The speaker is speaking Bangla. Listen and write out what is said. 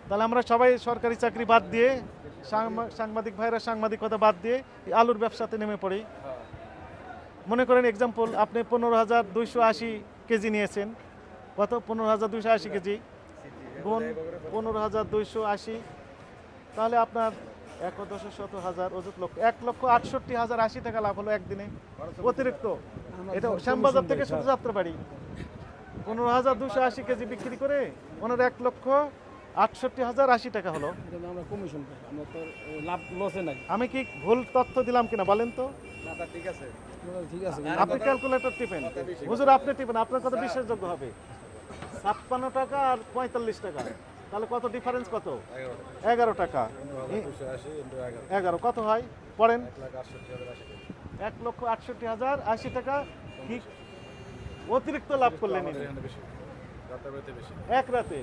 তাহলে আমরা সবাই সরকারি চাকরি বাদ দিয়ে সাংবাদিক ভাইরা সাংবাদিকতা বাদ দিয়ে এই আলুর ব্যবসাতে নেমে পড়ি। মনে করেন এক্সাম্পল, আপনি 15,280 কেজি নিয়েছেন। কত? 15,280 কেজি গুণ 15,280, তাহলে আপনার 1,10,000 অযুত লক্ষ 1,68,080 টাকা লাভ হলো একদিনে অতিরিক্ত। এটা শ্যামবাজার থেকে শুধু যাত্রাবাড়ি 15,280 কেজি বিক্রি করে ওনার 1,68,080 টাকা হলো। আমরা কমিশন পাই, আমরা তো লাভ লসে নাই। আমি কি ভুল তথ্য দিলাম কিনা বলেন তো? না তা ঠিক আছে। ঠিক আছে। আপনি ক্যালকুলেটর টিপেন, হুজুর আপনি টিপেন, আপনার কথা বিশ্বাসযোগ্য হবে। 56 টাকা আর 45 টাকা, তাহলে কত ডিফারেন্স? কত? 11 টাকা। 11 কত হয় পড়েন? 1,68,080 টাকা কি অতিরিক্ত লাভ করলেন এক রাতে।